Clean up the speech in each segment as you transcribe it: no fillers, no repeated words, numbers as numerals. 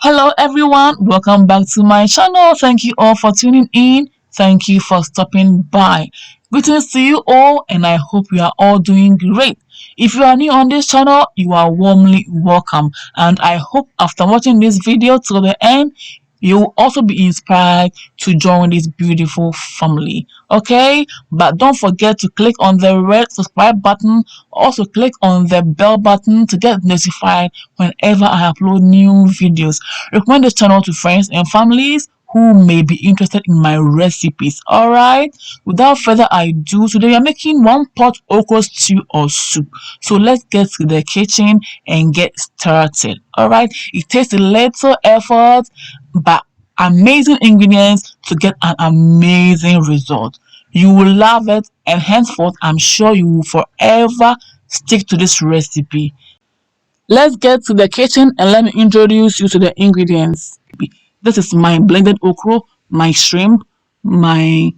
Hello everyone, welcome back to my channel. Thank you all for tuning in. Thank you for stopping by. Greetings to you all, and I hope you are all doing great. If you are new on this channel, you are warmly welcome, and I hope after watching this video to the end, you will also be inspired to join this beautiful family. Okay, but don't forget to click on the red subscribe button. Also click on the bell button to get notified whenever I upload new videos. Recommend this channel to friends and families who may be interested in my recipes. All right, without further ado, today we are making one pot okra stew or soup. So let's get to the kitchen and get started. All right, it takes a little effort but amazing ingredients to get an amazing result. You will love it, and henceforth I'm sure you will forever stick to this recipe. Let's get to the kitchen and let me introduce you to the ingredients. This is my blended okra, my shrimp, my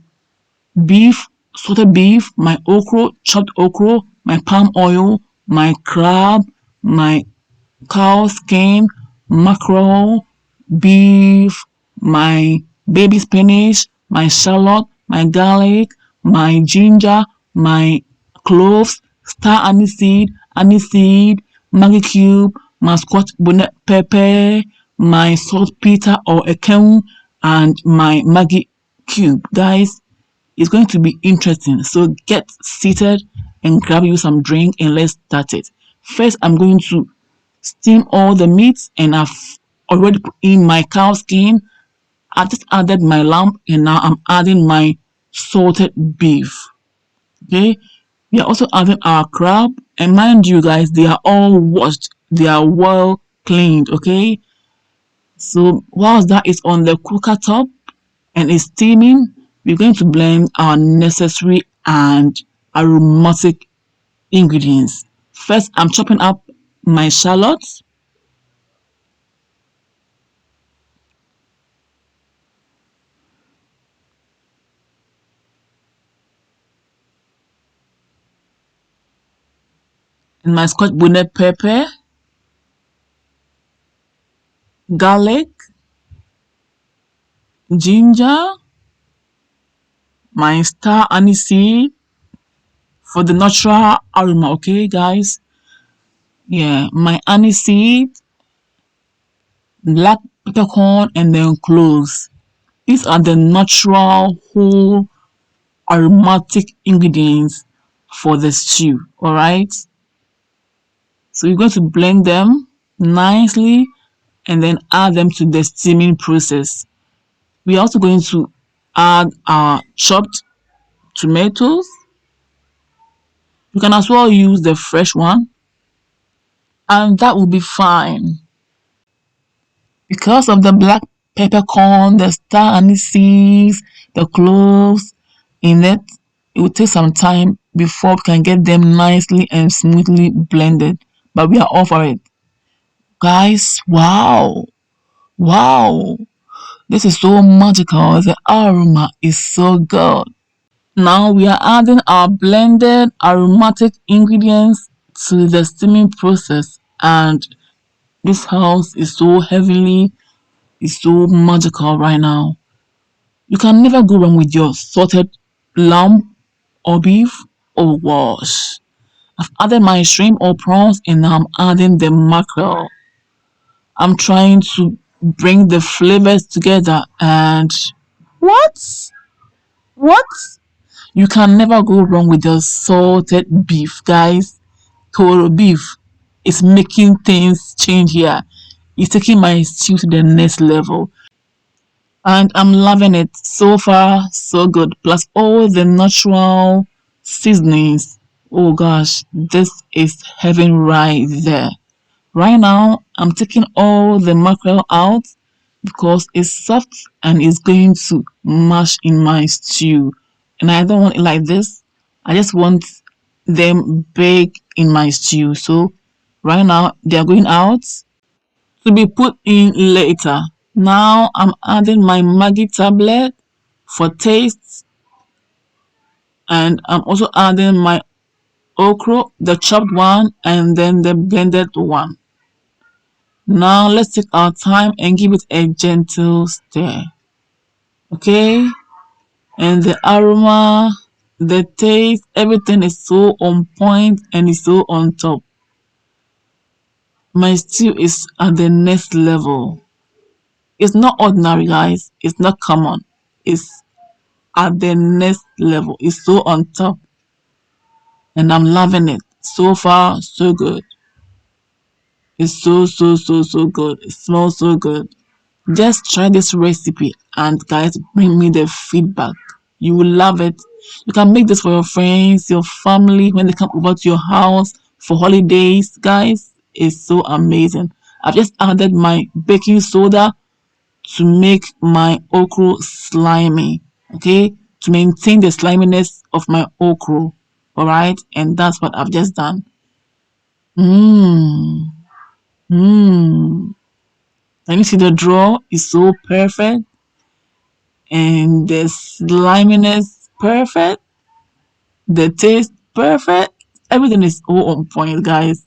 beef, salted beef, my okra, chopped okra, my palm oil, my crab, my cow skin, mackerel, beef, my baby spinach, my shallot, my garlic, my ginger, my cloves, star aniseed, Maggi cube, my scotch bonnet pepper, my saltpeter or ekemu, and my Maggi cube. Guys, it's going to be interesting. So get seated and grab you some drink and let's start it. First, I'm going to steam all the meats, and I've already put in my cow skin. I just added my lamb, and now I'm adding my salted beef. Okay, we are also adding our crab, and mind you guys, they are all washed, they are well cleaned. Okay, so whilst that is on the cooker top and is steaming, we're going to blend our necessary and aromatic ingredients. First, I'm chopping up my shallots, and my scotch bonnet pepper, garlic, ginger, my star aniseed for the natural aroma. Okay, guys. Yeah, my aniseed, black peppercorn, and then cloves. These are the natural whole aromatic ingredients for the stew. All right. So you're going to blend them nicely and then add them to the steaming process. We're also going to add our chopped tomatoes. You can as well use the fresh one, and that will be fine. Because of the black peppercorn, the star anise, the cloves in it, it will take some time before we can get them nicely and smoothly blended. But we are all for it. Guys, wow! Wow! This is so magical. The aroma is so good. Now we are adding our blended aromatic ingredients to the steaming process, and this house is so heavenly, it's so magical right now. You can never go wrong with your salted lamb or beef or wash. I've added my shrimp or prawns, and now I'm adding the mackerel. I'm trying to bring the flavors together, and what? What? You can never go wrong with your salted beef, guys. Toro beef is making things change here. It's taking my stew to the next level. And I'm loving it. So far, so good. Plus all the natural seasonings. Oh gosh, this is heaven right there. Right now, I'm taking all the mackerel out because it's soft and it's going to mash in my stew. And I don't want it like this. I just want them big in my stew. So right now, they are going out to be put in later. Now I'm adding my Maggi tablet for taste, and I'm also adding my okra, the chopped one, and then the blended one. Now let's take our time and give it a gentle stir. Okay? And the aroma, the taste, everything is so on point and is so on top. My stew is at the next level. It's not ordinary, guys. It's not common. It's at the next level. It's so on top. And I'm loving it. So far, so good. It's so good. It smells so good. Just try this recipe and guys bring me the feedback. You will love it. You can make this for your friends, your family when they come over to your house for holidays. Guys, it's so amazing. I've just added my baking soda to make my okra slimy. Okay? To maintain the sliminess of my okra. Alright? And that's what I've just done. Mmm. Mmm. Can you see the draw is so perfect? And the sliminess perfect, the taste perfect, everything is all on point, guys.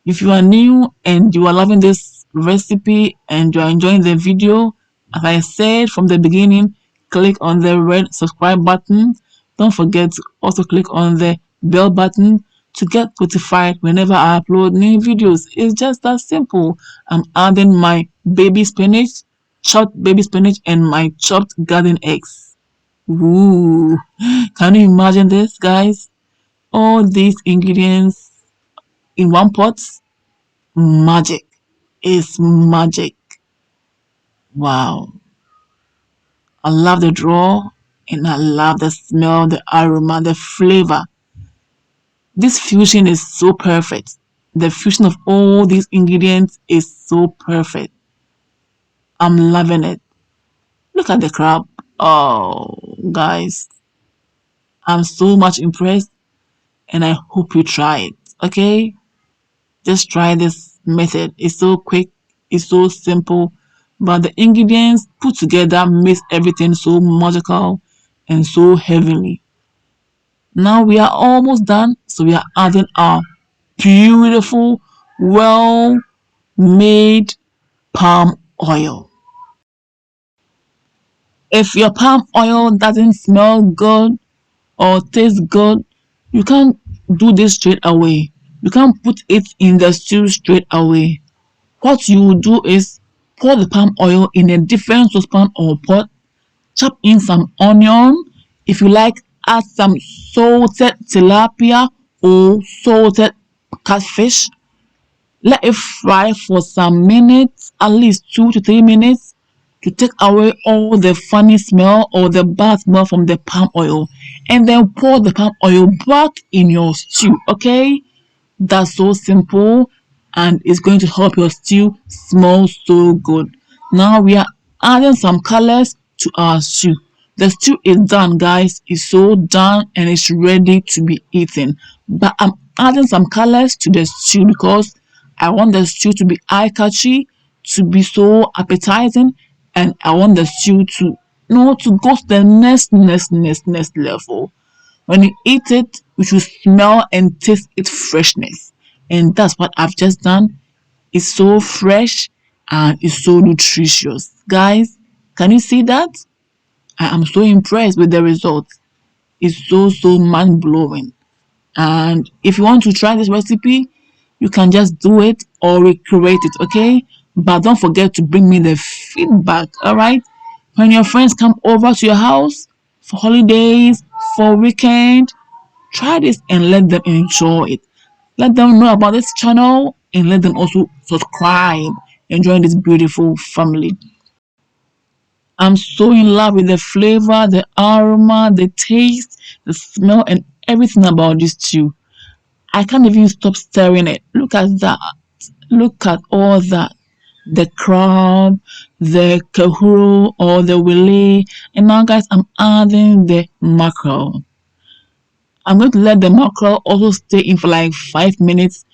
If you are new and you are loving this recipe and you are enjoying the video, as I said from the beginning, click on the red subscribe button. Don't forget to also click on the bell button to get notified whenever I upload new videos. It's just that simple. I'm adding my baby spinach, chopped baby spinach, and my chopped garden eggs. Ooh, can you imagine this, guys? All these ingredients in one pot. Magic. It's magic. Wow. I love the draw and I love the smell, the aroma, the flavor. This fusion is so perfect. The fusion of all these ingredients is so perfect. I'm loving it. Look at the crab. Oh, guys, I'm so much impressed and I hope you try it. Okay? Just try this method. It's so quick, it's so simple, but the ingredients put together makes everything so magical and so heavenly. Now we are almost done, so we are adding our beautiful, well made palm oil. If your palm oil doesn't smell good or taste good, you can't do this straight away. You can't put it in the stew straight away. What you will do is pour the palm oil in a different saucepan or pot, chop in some onion. If you like, add some salted tilapia or salted catfish. Let it fry for some minutes, at least 2 to 3 minutes, to take away all the funny smell or the bad smell from the palm oil. And then pour the palm oil back in your stew, okay? That's so simple and it's going to help your stew smell so good. Now we are adding some colors to our stew. The stew is done, guys. It's so done and it's ready to be eaten. But I'm adding some colors to the stew because I want the stew to be eye-catchy, to be so appetizing, and I want the stew to to go to the next level. When you eat it, you should smell and taste its freshness. And that's what I've just done. It's so fresh and it's so nutritious. Guys, can you see that? I am so impressed with the results. It's so mind blowing. And if you want to try this recipe, you can just do it or recreate it, okay? But don't forget to bring me the feedback, all right? When your friends come over to your house for holidays, for weekend, try this and let them enjoy it. Let them know about this channel and let them also subscribe and join this beautiful family. I'm so in love with the flavor, the aroma, the taste, the smell, and everything about this stew. I can't even stop stirring it. Look at that. Look at all that. The crab, the kahuro or the willy. And now guys, I'm adding the mackerel. I'm going to let the mackerel also stay in for like 5 minutes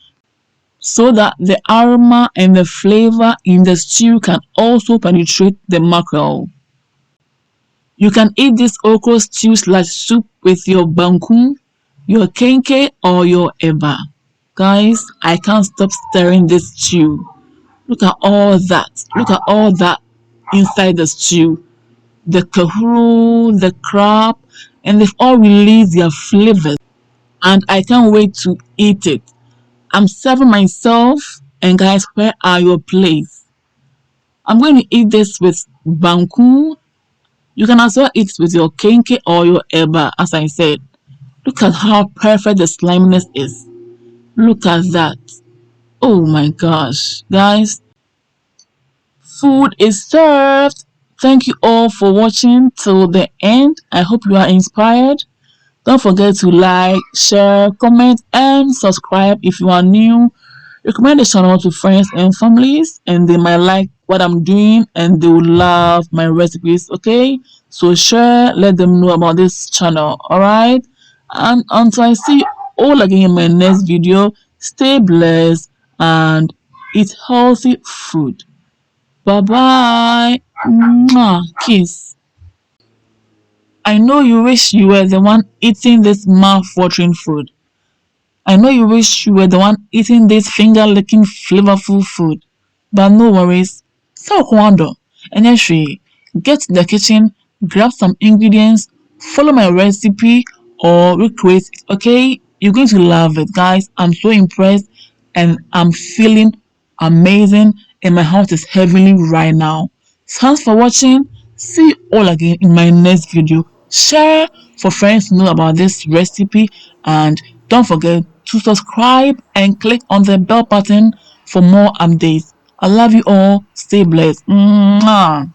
so that the aroma and the flavor in the stew can also penetrate the mackerel. You can eat this okra stew slash soup with your banku, your kenke, or your eba. Guys, I can't stop stirring this stew. Look at all that. Look at all that inside the stew. The kahuru, the crab, and they've all released their flavors. And I can't wait to eat it. I'm serving myself. And guys, where are your plates? I'm going to eat this with banku. You can as well eat with your kenke or your eba, as I said. Look at how perfect the sliminess is. Look at that. Oh my gosh. Guys, food is served. Thank you all for watching till the end. I hope you are inspired. Don't forget to like, share, comment, and subscribe if you are new. Recommend the channel to friends and families, and they might like what I'm doing and they will love my recipes. Okay, so share, let them know about this channel. All right, and until I see you all again in my next video, stay blessed and eat healthy food. Bye bye. Mwah. Kiss. I know you wish you were the one eating this mouth-watering food. I know you wish you were the one eating this finger-licking flavorful food. But no worries. So Kwando, and actually, get to the kitchen, grab some ingredients, follow my recipe, or recreate it, okay? You're going to love it, guys. I'm so impressed and I'm feeling amazing, and my heart is heavenly right now. Thanks for watching. See you all again in my next video. Share for friends to know about this recipe, and don't forget to subscribe and click on the bell button for more updates. I love you all. Stay blessed. Mwah.